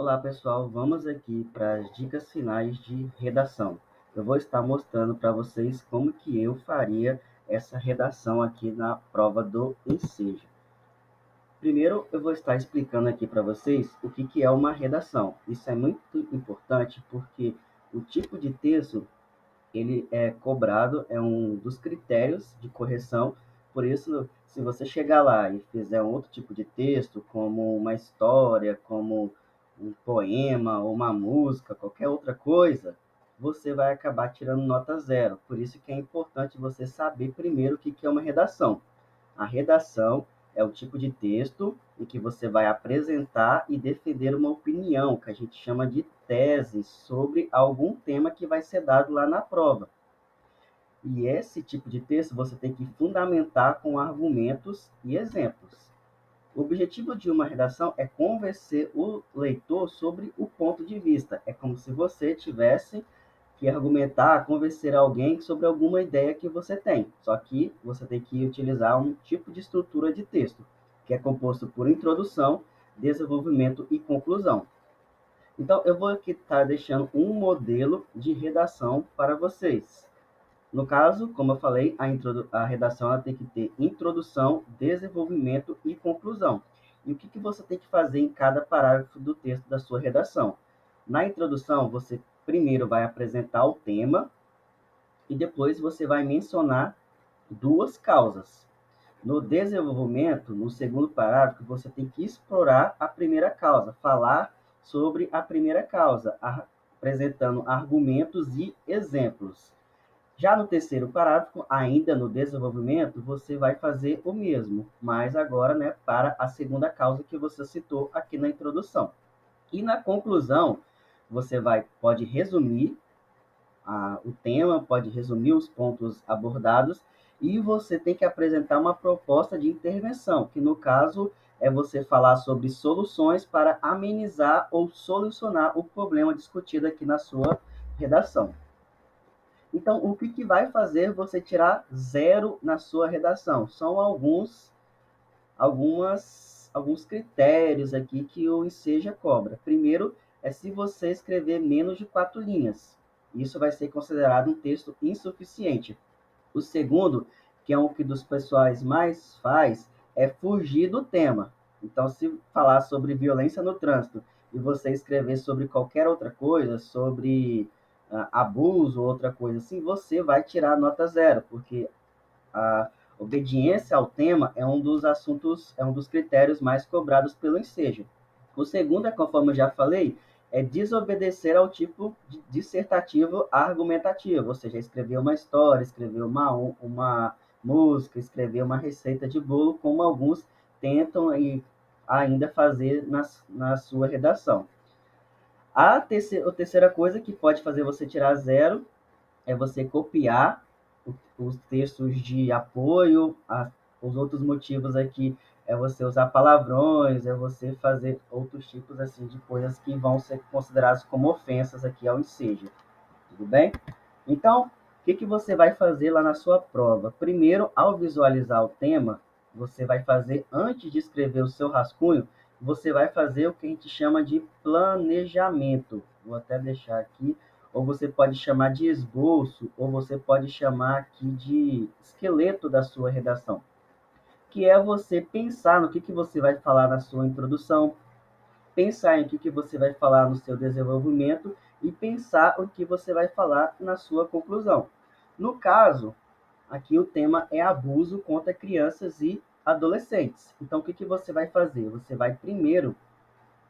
Olá pessoal, vamos aqui para as dicas finais de redação. Eu vou estar mostrando para vocês como que eu faria essa redação aqui na prova do Ensejo. Primeiro, eu vou estar explicando aqui para vocês o que é uma redação. Isso é muito importante porque o tipo de texto ele é cobrado, é um dos critérios de correção. Por isso, se você chegar lá e fizer um outro tipo de texto, como uma história, como um poema ou uma música, qualquer outra coisa, você vai acabar tirando nota zero. Por isso que é importante você saber primeiro o que é uma redação. A redação é o tipo de texto em que você vai apresentar e defender uma opinião, que a gente chama de tese, sobre algum tema que vai ser dado lá na prova. E esse tipo de texto você tem que fundamentar com argumentos e exemplos. O objetivo de uma redação é convencer o leitor sobre o ponto de vista. É como se você tivesse que argumentar, convencer alguém sobre alguma ideia que você tem. Só que você tem que utilizar um tipo de estrutura de texto, que é composto por introdução, desenvolvimento e conclusão. Então, eu vou aqui estar deixando um modelo de redação para vocês. No caso, como eu falei, a redação ela tem que ter introdução, desenvolvimento e conclusão. E o que você tem que fazer em cada parágrafo do texto da sua redação? Na introdução, você primeiro vai apresentar o tema e depois você vai mencionar duas causas. No desenvolvimento, no segundo parágrafo, você tem que explorar a primeira causa, falar sobre a primeira causa, apresentando argumentos e exemplos. Já no terceiro parágrafo, ainda no desenvolvimento, você vai fazer o mesmo, mas agora, né, para a segunda causa que você citou aqui na introdução. E na conclusão, você pode resumir o tema, pode resumir os pontos abordados e você tem que apresentar uma proposta de intervenção, que no caso é você falar sobre soluções para amenizar ou solucionar o problema discutido aqui na sua redação. Então, o que vai fazer você tirar zero na sua redação? São alguns critérios aqui que o Enseja cobra. Primeiro, é se você escrever menos de 4 linhas. Isso vai ser considerado um texto insuficiente. O segundo, que é um que dos pessoais mais faz, é fugir do tema. Então, se falar sobre violência no trânsito e você escrever sobre qualquer outra coisa, sobre abuso ou outra coisa assim, você vai tirar nota zero, porque a obediência ao tema é um dos assuntos, é um dos critérios mais cobrados pelo ensejo. O segundo é, conforme eu já falei, é desobedecer ao tipo dissertativo argumentativo, ou seja, escrever uma história, escrever uma música, escrever uma receita de bolo, como alguns tentam ainda fazer na sua redação. A terceira coisa que pode fazer você tirar zero é você copiar os textos de apoio, os outros motivos aqui é você usar palavrões, é você fazer outros tipos assim de coisas que vão ser consideradas como ofensas aqui ao ensejo, tudo bem? Então, o que você vai fazer lá na sua prova? Primeiro, ao visualizar o tema, você vai fazer, antes de escrever o seu rascunho, você vai fazer o que a gente chama de planejamento. Vou até deixar aqui, ou você pode chamar de esboço, ou você pode chamar aqui de esqueleto da sua redação, que é você pensar no que você vai falar na sua introdução, pensar em o que você vai falar no seu desenvolvimento e pensar o que você vai falar na sua conclusão. No caso, aqui o tema é abuso contra crianças e adolescentes. Então, o que você vai fazer? Você vai primeiro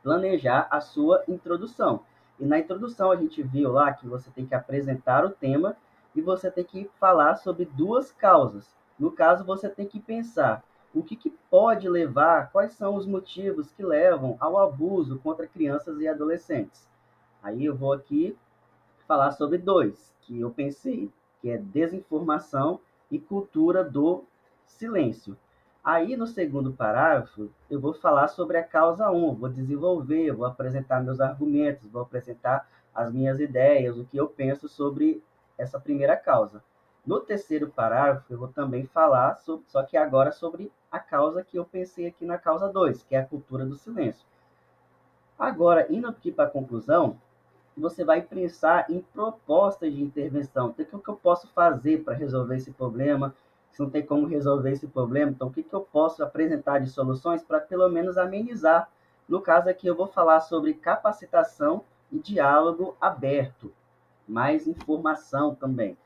planejar a sua introdução. E na introdução a gente viu lá que você tem que apresentar o tema e você tem que falar sobre duas causas. No caso, você tem que pensar o que pode levar, quais são os motivos que levam ao abuso contra crianças e adolescentes. Aí eu vou aqui falar sobre dois que eu pensei, que é desinformação e cultura do silêncio. Aí, no segundo parágrafo, eu vou falar sobre a causa 1, vou desenvolver, vou apresentar meus argumentos, vou apresentar as minhas ideias, o que eu penso sobre essa primeira causa. No terceiro parágrafo, eu vou também falar, só que agora sobre a causa que eu pensei aqui na causa 2, que é a cultura do silêncio. Agora, indo aqui para a conclusão, você vai pensar em propostas de intervenção. Então, o que eu posso fazer para resolver esse problema? Se não tem como resolver esse problema, então o que eu posso apresentar de soluções para pelo menos amenizar? No caso aqui, eu vou falar sobre capacitação e diálogo aberto, mais informação também.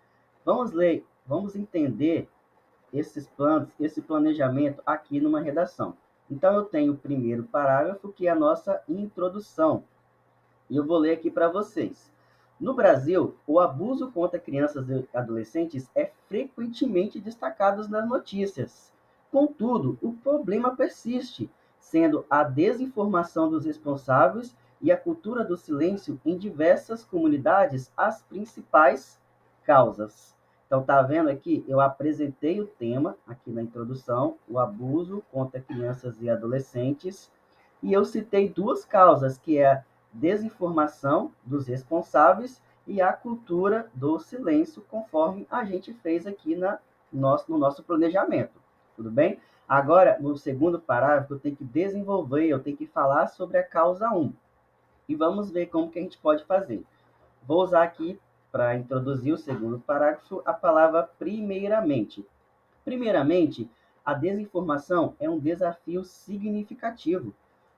Vamos ler, vamos entender esses planos, esse planejamento aqui numa redação. Então, eu tenho o primeiro parágrafo, que é a nossa introdução. E eu vou ler aqui para vocês. No Brasil, o abuso contra crianças e adolescentes é frequentemente destacado nas notícias. Contudo, o problema persiste, sendo a desinformação dos responsáveis e a cultura do silêncio em diversas comunidades as principais causas. Então, tá vendo aqui? Eu apresentei o tema aqui na introdução, o abuso contra crianças e adolescentes, e eu citei duas causas, que é a desinformação dos responsáveis e a cultura do silêncio, conforme a gente fez aqui no nosso planejamento. Tudo bem? Agora, no segundo parágrafo, eu tenho que desenvolver, eu tenho que falar sobre a causa 1. E vamos ver como que a gente pode fazer. Vou usar aqui, para introduzir o segundo parágrafo, a palavra primeiramente. Primeiramente, a desinformação é um desafio significativo.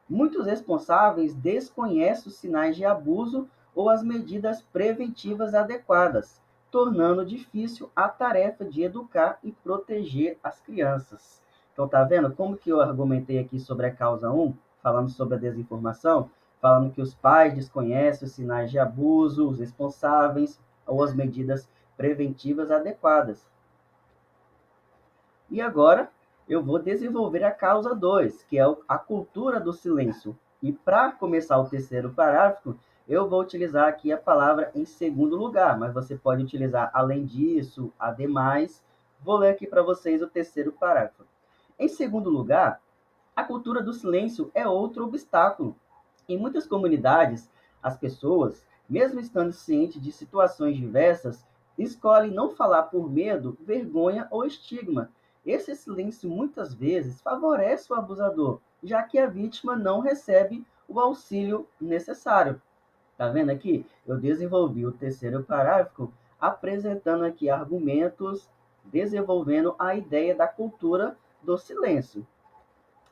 Muitos responsáveis desconhecem os sinais de abuso ou as medidas preventivas adequadas, tornando difícil a tarefa de educar e proteger as crianças. Então, tá vendo como que eu argumentei aqui sobre a causa 1, falando sobre a desinformação, falando que os pais desconhecem os sinais de abuso, os responsáveis ou as medidas preventivas adequadas. E agora eu vou desenvolver a causa 2, que é a cultura do silêncio. E para começar o terceiro parágrafo, eu vou utilizar aqui a palavra em segundo lugar, mas você pode utilizar além disso, ademais. Vou ler aqui para vocês o terceiro parágrafo. Em segundo lugar, a cultura do silêncio é outro obstáculo. Em muitas comunidades, as pessoas, mesmo estando cientes de situações diversas, escolhem não falar por medo, vergonha ou estigma. Esse silêncio muitas vezes favorece o abusador, já que a vítima não recebe o auxílio necessário. Tá vendo aqui? Eu desenvolvi o terceiro parágrafo apresentando aqui argumentos, desenvolvendo a ideia da cultura do silêncio.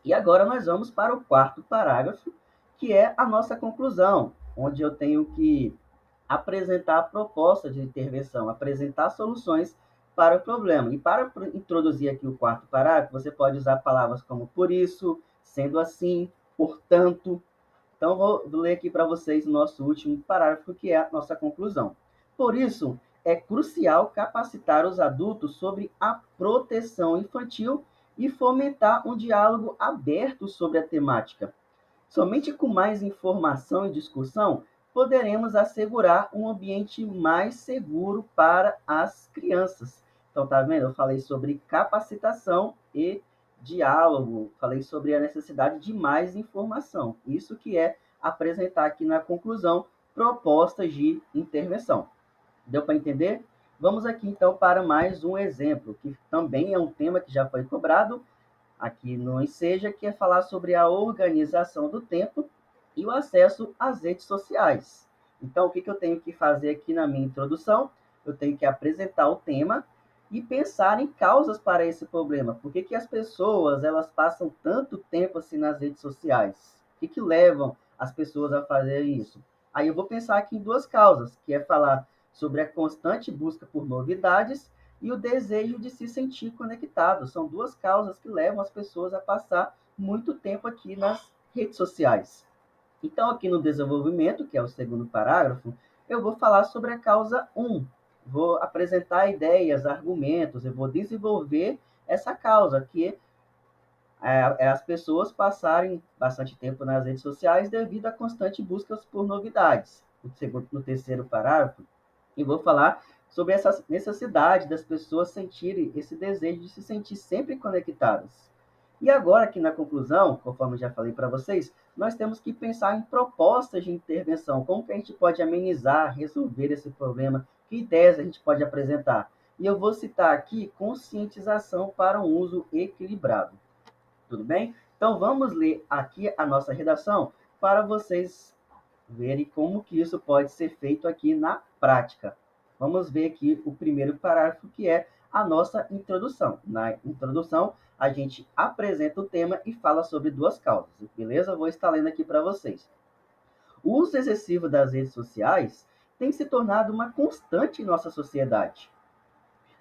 E agora nós vamos para o quarto parágrafo, que é a nossa conclusão, onde eu tenho que apresentar a proposta de intervenção, apresentar soluções para o problema. E para introduzir aqui o quarto parágrafo, você pode usar palavras como por isso, sendo assim, portanto. Então, vou ler aqui para vocês o nosso último parágrafo, que é a nossa conclusão. Por isso, é crucial capacitar os adultos sobre a proteção infantil e fomentar um diálogo aberto sobre a temática. Somente com mais informação e discussão poderemos assegurar um ambiente mais seguro para as crianças. Então, tá vendo? Eu falei sobre capacitação e diálogo, falei sobre a necessidade de mais informação. Isso que é apresentar aqui na conclusão propostas de intervenção. Deu para entender? Vamos aqui então para mais um exemplo, que também é um tema que já foi cobrado aqui no Enseja, que é falar sobre a organização do tempo e o acesso às redes sociais. Então, o que eu tenho que fazer aqui na minha introdução? Eu tenho que apresentar o tema e pensar em causas para esse problema. Por que as pessoas elas passam tanto tempo assim nas redes sociais? O que levam as pessoas a fazer isso? Aí eu vou pensar aqui em duas causas, que é falar sobre a constante busca por novidades e o desejo de se sentir conectado. São duas causas que levam as pessoas a passar muito tempo aqui nas redes sociais. Então, aqui no desenvolvimento, que é o segundo parágrafo, eu vou falar sobre a causa 1. Vou apresentar ideias, argumentos, eu vou desenvolver essa causa, que é as pessoas passarem bastante tempo nas redes sociais devido à constante busca por novidades. No terceiro parágrafo, e vou falar sobre essa necessidade das pessoas sentirem esse desejo de se sentir sempre conectadas. E agora, aqui na conclusão, conforme eu já falei para vocês, nós temos que pensar em propostas de intervenção, como que a gente pode amenizar, resolver esse problema, que ideias a gente pode apresentar. E eu vou citar aqui conscientização para um uso equilibrado. Tudo bem? Então, vamos ler aqui a nossa redação para vocês verem como que isso pode ser feito aqui na prática. Vamos ver aqui o primeiro parágrafo, que é a nossa introdução. Na introdução, a gente apresenta o tema e fala sobre duas causas, beleza? Vou estar lendo aqui para vocês. O uso excessivo das redes sociais tem se tornado uma constante em nossa sociedade.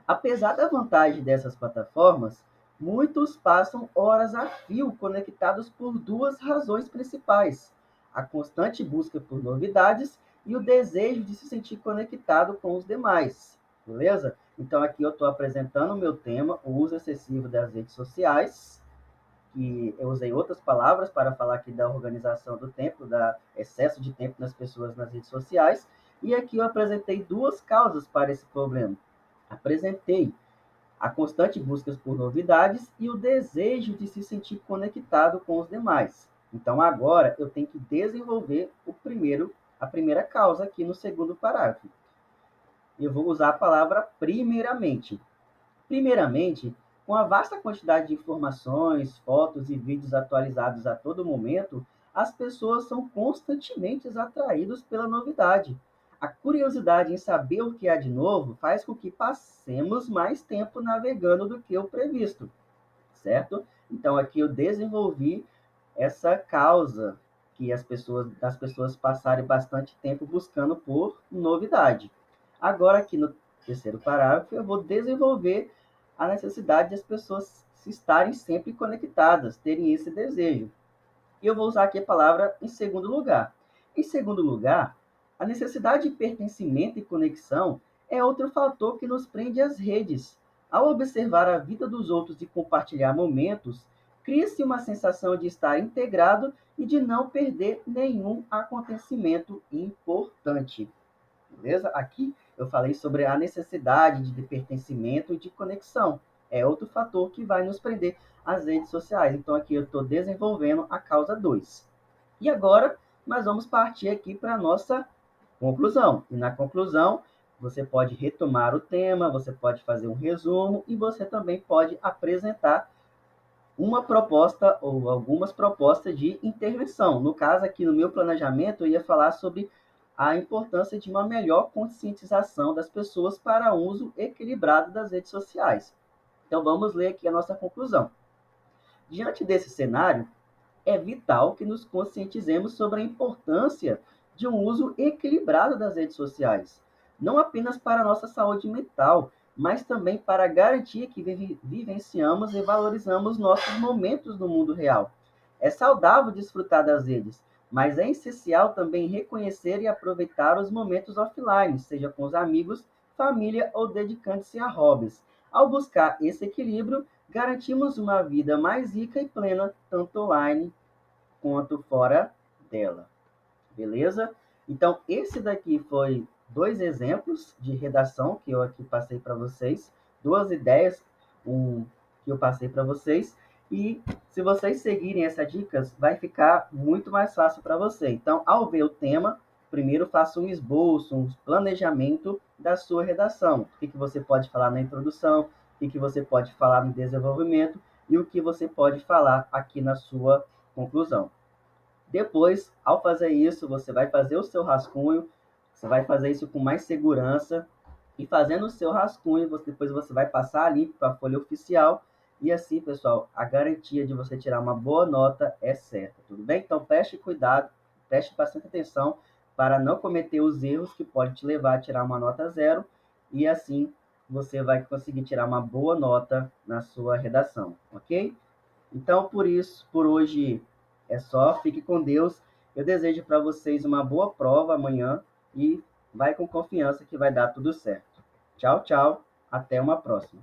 Apesar da vantagem dessas plataformas, muitos passam horas a fio conectados por duas razões principais: a constante busca por novidades e o desejo de se sentir conectado com os demais. Beleza? Então aqui eu estou apresentando o meu tema, o uso excessivo das redes sociais, que eu usei outras palavras para falar aqui da organização do tempo, da excesso de tempo das pessoas nas redes sociais, e aqui eu apresentei duas causas para esse problema. Apresentei a constante busca por novidades e o desejo de se sentir conectado com os demais. Então agora eu tenho que desenvolver a primeira causa aqui no segundo parágrafo. Eu vou usar a palavra primeiramente. Primeiramente, com a vasta quantidade de informações, fotos e vídeos atualizados a todo momento, as pessoas são constantemente atraídas pela novidade. A curiosidade em saber o que há de novo faz com que passemos mais tempo navegando do que o previsto, certo? Então aqui eu desenvolvi essa causa que das pessoas passarem bastante tempo buscando por novidade. Agora aqui no terceiro parágrafo eu vou desenvolver a necessidade das pessoas estarem sempre conectadas, terem esse desejo. E eu vou usar aqui a palavra em segundo lugar. Em segundo lugar, a necessidade de pertencimento e conexão é outro fator que nos prende às redes. Ao observar a vida dos outros e compartilhar momentos, cria-se uma sensação de estar integrado e de não perder nenhum acontecimento importante. Beleza? Aqui eu falei sobre a necessidade de pertencimento e de conexão. É outro fator que vai nos prender às redes sociais. Então, aqui eu estou desenvolvendo a causa 2. E agora, nós vamos partir aqui para a nossa conclusão. E na conclusão, você pode retomar o tema, você pode fazer um resumo e você também pode apresentar uma proposta ou algumas propostas de intervenção. No caso, aqui no meu planejamento, eu ia falar sobre a importância de uma melhor conscientização das pessoas para o uso equilibrado das redes sociais. Então, vamos ler aqui a nossa conclusão. Diante desse cenário, é vital que nos conscientizemos sobre a importância de um uso equilibrado das redes sociais, não apenas para a nossa saúde mental, mas também para garantir que vivenciamos e valorizamos nossos momentos no mundo real. É saudável desfrutar das redes, mas é essencial também reconhecer e aproveitar os momentos offline, seja com os amigos, família ou dedicando-se a hobbies. Ao buscar esse equilíbrio, garantimos uma vida mais rica e plena, tanto online quanto fora dela. Beleza? Então, esse daqui foi dois exemplos de redação que eu aqui passei para vocês, duas ideias que eu passei para vocês. E se vocês seguirem essas dicas, vai ficar muito mais fácil para você. Então, ao ver o tema, primeiro faça um esboço, um planejamento da sua redação. O que você pode falar na introdução, o que você pode falar no desenvolvimento e o que você pode falar aqui na sua conclusão. Depois, ao fazer isso, você vai fazer o seu rascunho, você vai fazer isso com mais segurança, e fazendo o seu rascunho, depois você vai passar ali para a folha oficial, e assim, pessoal, a garantia de você tirar uma boa nota é certa, tudo bem? Então, preste cuidado, preste bastante atenção para não cometer os erros que podem te levar a tirar uma nota zero, e assim você vai conseguir tirar uma boa nota na sua redação, ok? Então, por hoje é só. Fique com Deus. Eu desejo para vocês uma boa prova amanhã e vai com confiança que vai dar tudo certo. Tchau, tchau. Até uma próxima.